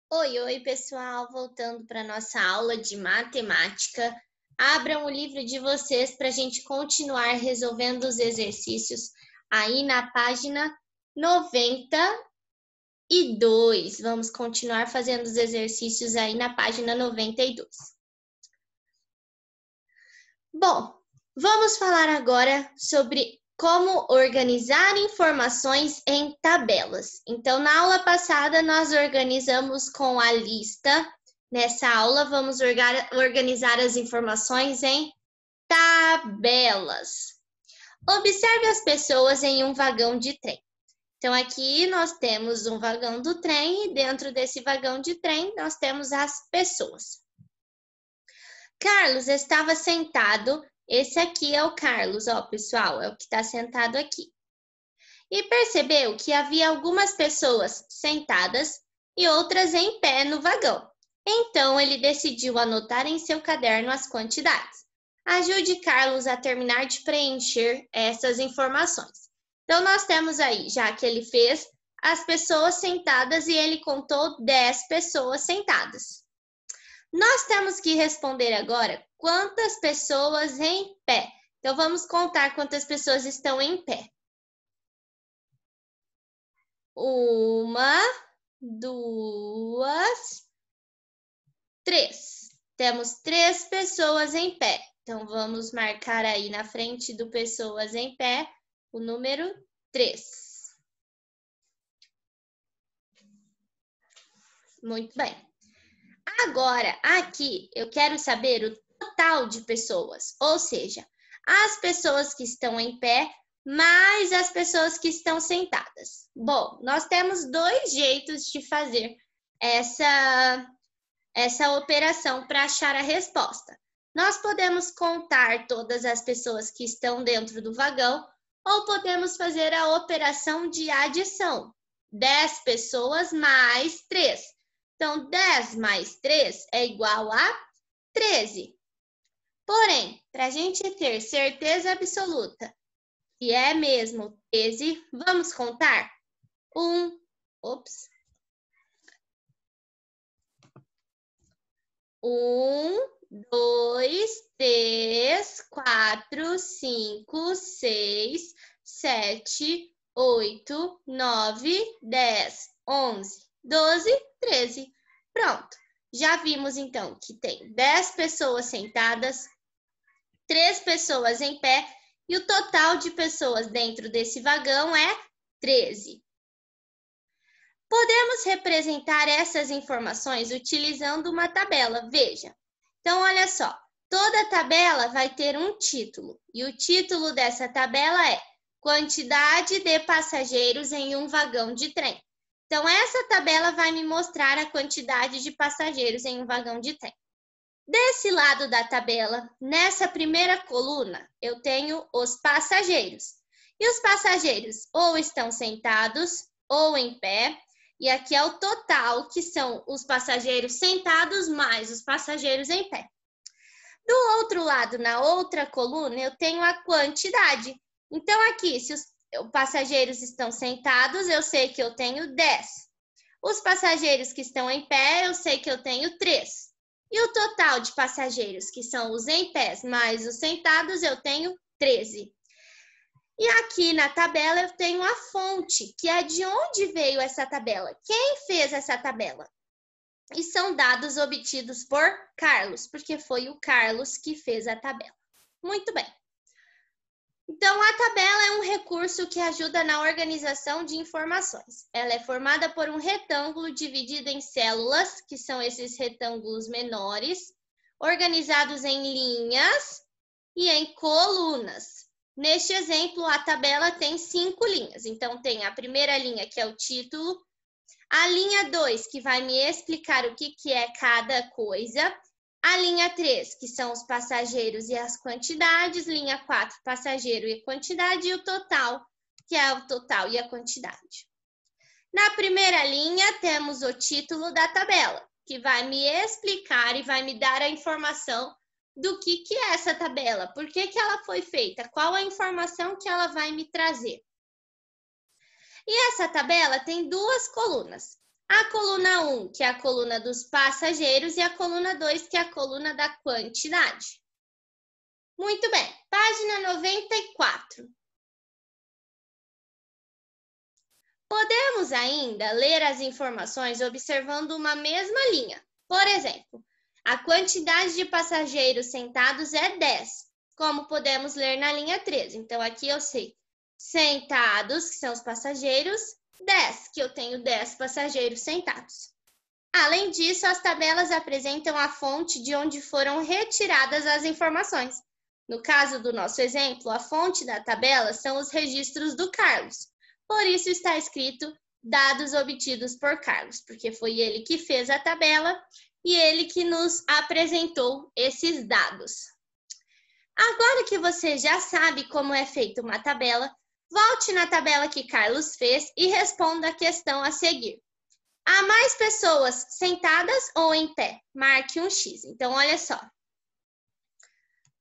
Oi, oi, pessoal! Voltando para nossa aula de matemática. Abram o livro de vocês para a gente continuar resolvendo os exercícios aí na página 92. Vamos continuar fazendo os exercícios aí na página 92. Bom, vamos falar agora sobre como organizar informações em tabelas. Então, na aula passada, nós organizamos com a lista. Nessa aula, vamos organizar as informações em tabelas. Observe as pessoas em um vagão de trem. Então, aqui nós temos um vagão do trem e dentro desse vagão de trem, nós temos as pessoas. Carlos estava sentado. Esse aqui é o Carlos, ó, pessoal, é o que está sentado aqui. E percebeu que havia algumas pessoas sentadas e outras em pé no vagão. Então, ele decidiu anotar em seu caderno as quantidades. Ajude Carlos a terminar de preencher essas informações. Então, nós temos aí, já que ele fez as pessoas sentadas e ele contou 10 pessoas sentadas. Nós temos que responder agora quantas pessoas em pé. Então, vamos contar quantas pessoas estão em pé. 1, 2, 3. Temos 3 pessoas em pé. Então, vamos marcar aí na frente do pessoas em pé o número 3. Muito bem. Agora, aqui, eu quero saber o total de pessoas, ou seja, as pessoas que estão em pé, mais as pessoas que estão sentadas. Bom, nós temos 2 jeitos de fazer essa operação para achar a resposta. Nós podemos contar todas as pessoas que estão dentro do vagão, ou podemos fazer a operação de adição. 10 pessoas mais 3. Então, 10 mais 3 é igual a 13. Porém, para a gente ter certeza absoluta que é mesmo 13, vamos contar? 1, 2, 3, 4, 5, 6, 7, 8, 9, 10, 11, 12, 13. Pronto. Já vimos, então, que tem 10 pessoas sentadas, 3 pessoas em pé, e o total de pessoas dentro desse vagão é 13. Podemos representar essas informações utilizando uma tabela. Veja. Então, olha só. Toda tabela vai ter um título, e o título dessa tabela é Quantidade de passageiros em um vagão de trem. Então, essa tabela vai me mostrar a quantidade de passageiros em um vagão de trem. Desse lado da tabela, nessa primeira coluna, eu tenho os passageiros. E os passageiros ou estão sentados ou em pé. E aqui é o total, que são os passageiros sentados mais os passageiros em pé. Do outro lado, na outra coluna, eu tenho a quantidade. Então, aqui, se os passageiros estão sentados, eu sei que eu tenho 10. Os passageiros que estão em pé, eu sei que eu tenho 3. E o total de passageiros, que são os em pé mais os sentados, eu tenho 13. E aqui na tabela eu tenho a fonte, que é de onde veio essa tabela. Quem fez essa tabela? E são dados obtidos por Carlos, porque foi o Carlos que fez a tabela. Muito bem. Então, a tabela é um recurso que ajuda na organização de informações. Ela é formada por um retângulo dividido em células, que são esses retângulos menores, organizados em linhas e em colunas. Neste exemplo, a tabela tem 5 linhas. Então, tem a primeira linha, que é o título, a linha 2, que vai me explicar o que é cada coisa, a linha 3, que são os passageiros e as quantidades, linha 4, passageiro e quantidade, e o total, que é o total e a quantidade. Na primeira linha, temos o título da tabela, que vai me explicar e vai me dar a informação do que é essa tabela, por que ela foi feita, qual a informação que ela vai me trazer. E essa tabela tem 2 colunas. A coluna 1, que é a coluna dos passageiros, e a coluna 2, que é a coluna da quantidade. Muito bem, página 94. Podemos ainda ler as informações observando uma mesma linha. Por exemplo, a quantidade de passageiros sentados é 10, como podemos ler na linha 13. Então, aqui eu sei sentados, que são os passageiros, 10, que eu tenho 10 passageiros sentados. Além disso, as tabelas apresentam a fonte de onde foram retiradas as informações. No caso do nosso exemplo, a fonte da tabela são os registros do Carlos. Por isso está escrito dados obtidos por Carlos, porque foi ele que fez a tabela e ele que nos apresentou esses dados. Agora que você já sabe como é feita uma tabela, volte na tabela que Carlos fez e responda a questão a seguir. Há mais pessoas sentadas ou em pé? Marque um X. Então, olha só.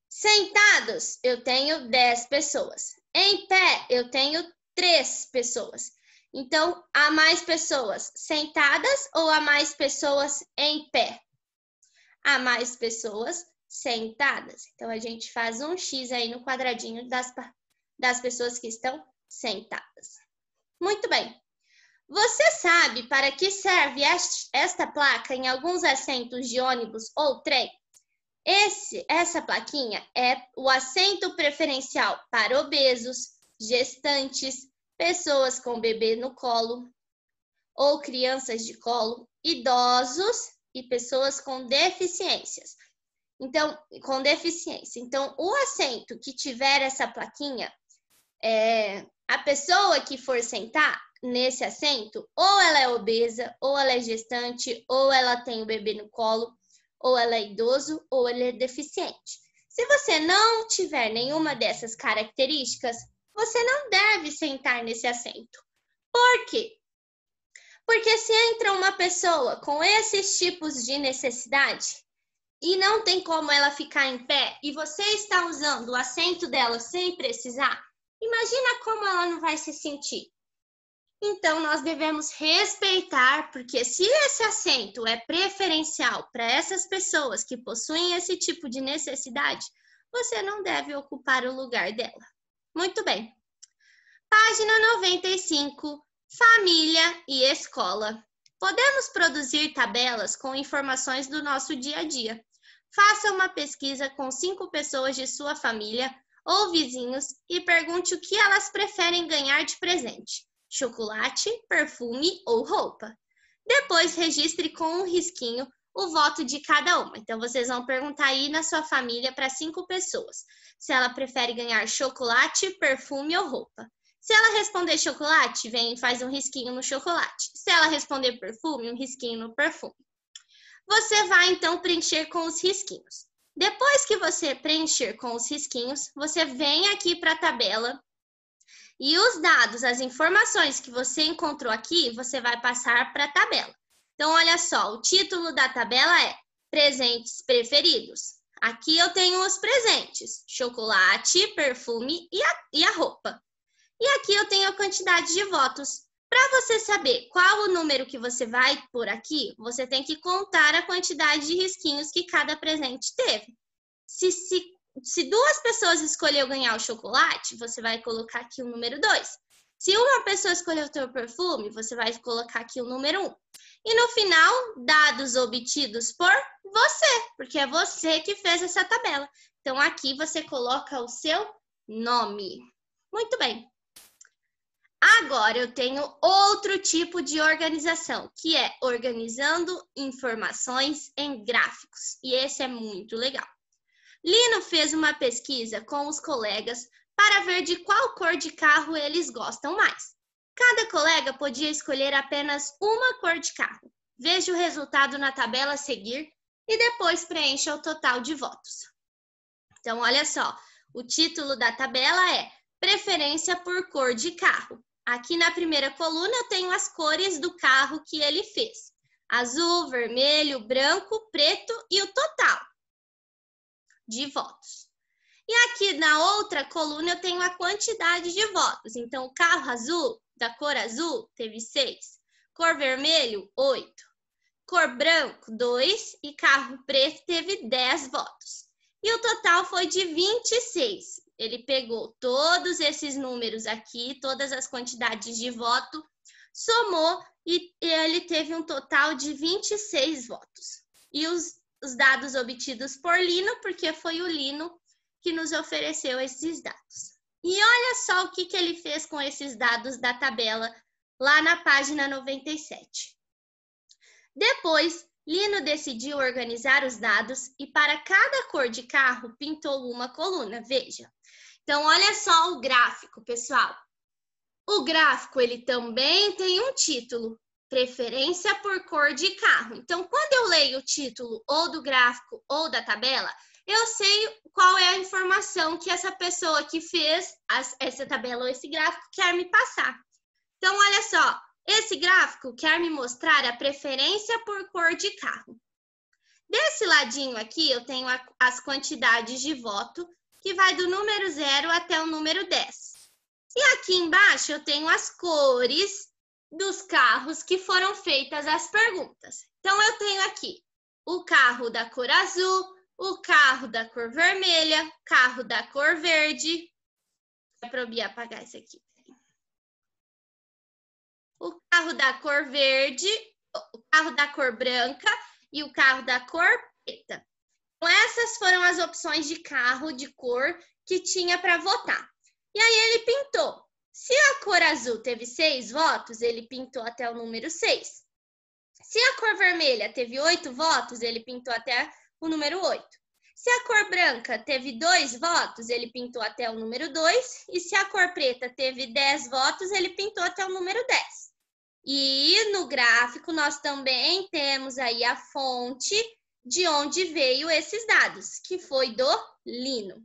Sentados, eu tenho 10 pessoas. Em pé, eu tenho 3 pessoas. Então, há mais pessoas sentadas ou há mais pessoas em pé? Há mais pessoas sentadas. Então, a gente faz um X aí no quadradinho das pessoas que estão sentadas. Muito bem. Você sabe para que serve esta placa em alguns assentos de ônibus ou trem? Essa plaquinha é o assento preferencial para obesos, gestantes, pessoas com bebê no colo ou crianças de colo, idosos e pessoas com deficiências. Então, o assento que tiver essa plaquinha, a pessoa que for sentar nesse assento, ou ela é obesa, ou ela é gestante, ou ela tem o bebê no colo, ou ela é idoso, ou ela é deficiente. Se você não tiver nenhuma dessas características, você não deve sentar nesse assento. Por quê? Porque se entra uma pessoa com esses tipos de necessidade e não tem como ela ficar em pé e você está usando o assento dela sem precisar, imagina como ela não vai se sentir. Então, nós devemos respeitar, porque se esse assento é preferencial para essas pessoas que possuem esse tipo de necessidade, você não deve ocupar o lugar dela. Muito bem. Página 95, família e escola. Podemos produzir tabelas com informações do nosso dia a dia. Faça uma pesquisa com 5 pessoas de sua família ou vizinhos e pergunte o que elas preferem ganhar de presente. Chocolate, perfume ou roupa. Depois, registre com um risquinho o voto de cada uma. Então, vocês vão perguntar aí na sua família para 5 pessoas se ela prefere ganhar chocolate, perfume ou roupa. Se ela responder chocolate, vem e faz um risquinho no chocolate. Se ela responder perfume, um risquinho no perfume. Você vai, então, preencher com os risquinhos. Depois que você preencher com os risquinhos, você vem aqui para a tabela e os dados, as informações que você encontrou aqui, você vai passar para a tabela. Então, olha só, o título da tabela é Presentes Preferidos. Aqui eu tenho os presentes, chocolate, perfume e a roupa. E aqui eu tenho a quantidade de votos. Para você saber qual o número que você vai pôr aqui, você tem que contar a quantidade de risquinhos que cada presente teve. Se 2 pessoas escolheu ganhar o chocolate, você vai colocar aqui o número 2. Se uma pessoa escolheu o teu perfume, você vai colocar aqui o número 1. E no final, dados obtidos por você, porque é você que fez essa tabela. Então, aqui você coloca o seu nome. Muito bem. Agora, eu tenho outro tipo de organização, que é organizando informações em gráficos. E esse é muito legal. Lino fez uma pesquisa com os colegas para ver de qual cor de carro eles gostam mais. Cada colega podia escolher apenas uma cor de carro. Veja o resultado na tabela a seguir e depois preencha o total de votos. Então, olha só, o título da tabela é Preferência por cor de carro. Aqui na primeira coluna eu tenho as cores do carro que ele fez. Azul, vermelho, branco, preto e o total de votos. E aqui na outra coluna eu tenho a quantidade de votos. Então, o carro azul, da cor azul, teve 6. Cor vermelho, 8. Cor branco, 2. E carro preto teve 10 votos. E o total foi de 26. Ele pegou todos esses números aqui, todas as quantidades de voto, somou e ele teve um total de 26 votos. E os dados obtidos por Lino, porque foi o Lino que nos ofereceu esses dados. E olha só o que ele fez com esses dados da tabela lá na página 97. Depois, Lino decidiu organizar os dados e para cada cor de carro pintou uma coluna, veja. Então, olha só o gráfico, pessoal. O gráfico, ele também tem um título, preferência por cor de carro. Então, quando eu leio o título ou do gráfico ou da tabela, eu sei qual é a informação que essa pessoa que fez essa tabela ou esse gráfico quer me passar. Então, olha só, esse gráfico quer me mostrar a preferência por cor de carro. Desse ladinho aqui, eu tenho as quantidades de voto, que vai do número 0 até o número 10. E aqui embaixo eu tenho as cores dos carros que foram feitas as perguntas. Então, eu tenho aqui o carro da cor azul, o carro da cor vermelha, carro da cor verde. É para eu apagar isso aqui. O carro da cor verde, o carro da cor branca e o carro da cor preta. Então, essas foram as opções de carro de cor que tinha para votar. E aí ele pintou. Se a cor azul teve 6 votos, ele pintou até o número 6. Se a cor vermelha teve 8 votos, ele pintou até o número 8. Se a cor branca teve 2 votos, ele pintou até o número 2. E se a cor preta teve 10 votos, ele pintou até o número 10. E no gráfico nós também temos aí a fonte de onde veio esses dados, que foi do Lino.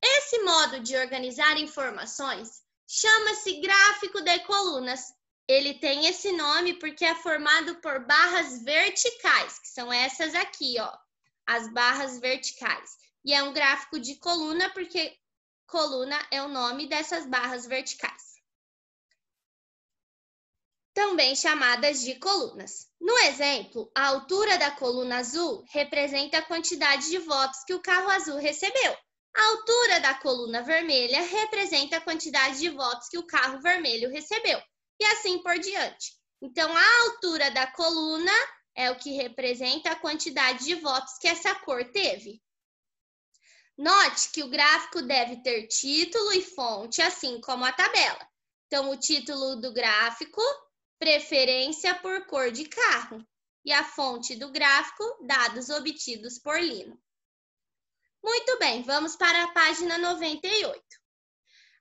Esse modo de organizar informações chama-se gráfico de colunas. Ele tem esse nome porque é formado por barras verticais, que são essas aqui, ó, as barras verticais. E é um gráfico de coluna porque coluna é o nome dessas barras verticais, também chamadas de colunas. No exemplo, a altura da coluna azul representa a quantidade de votos que o carro azul recebeu. A altura da coluna vermelha representa a quantidade de votos que o carro vermelho recebeu. E assim por diante. Então, a altura da coluna é o que representa a quantidade de votos que essa cor teve. Note que o gráfico deve ter título e fonte, assim como a tabela. Então, o título do gráfico, preferência por cor de carro. E a fonte do gráfico, dados obtidos por Lino. Muito bem, vamos para a página 98.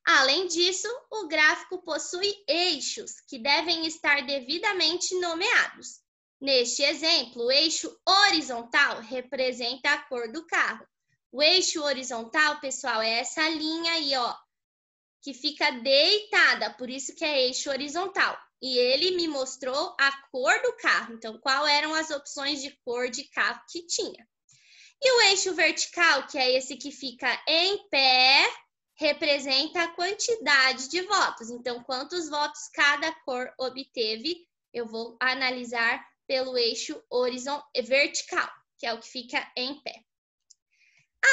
Além disso, o gráfico possui eixos que devem estar devidamente nomeados. Neste exemplo, o eixo horizontal representa a cor do carro. O eixo horizontal, pessoal, é essa linha aí, ó, que fica deitada, por isso que é eixo horizontal. E ele me mostrou a cor do carro, então, quais eram as opções de cor de carro que tinha. E o eixo vertical, que é esse que fica em pé, representa a quantidade de votos. Então, quantos votos cada cor obteve, eu vou analisar pelo eixo vertical, que é o que fica em pé.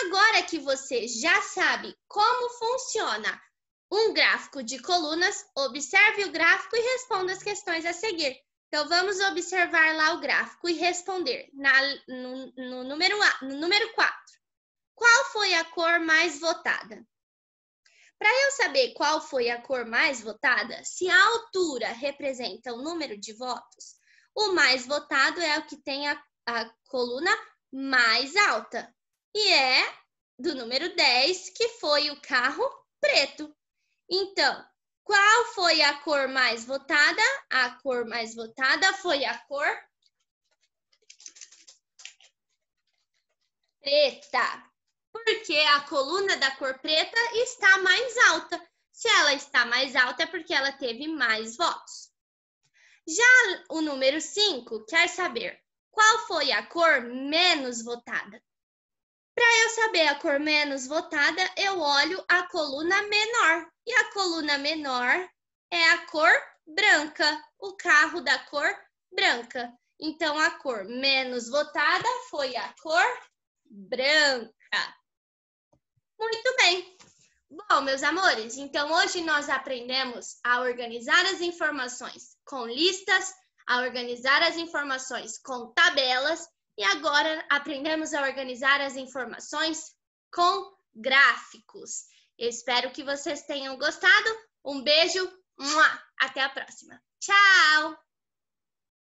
Agora que você já sabe como funciona um gráfico de colunas, observe o gráfico e responda as questões a seguir. Então, vamos observar lá o gráfico e responder no número 4. Qual foi a cor mais votada? Para eu saber qual foi a cor mais votada, se a altura representa o número de votos, o mais votado é o que tem a coluna mais alta. E é do número 10, que foi o carro preto. Então, qual foi a cor mais votada? A cor mais votada foi a cor preta, porque a coluna da cor preta está mais alta. Se ela está mais alta, é porque ela teve mais votos. Já o número 5 quer saber qual foi a cor menos votada. Para eu saber a cor menos votada, eu olho a coluna menor. E a coluna menor é a cor branca. o carro da cor branca. Então, a cor menos votada foi a cor branca. Muito bem. Bom, meus amores, então hoje nós aprendemos a organizar as informações com listas, a organizar as informações com tabelas e agora aprendemos a organizar as informações com gráficos. Eu espero que vocês tenham gostado. Um beijo, até a próxima. Tchau!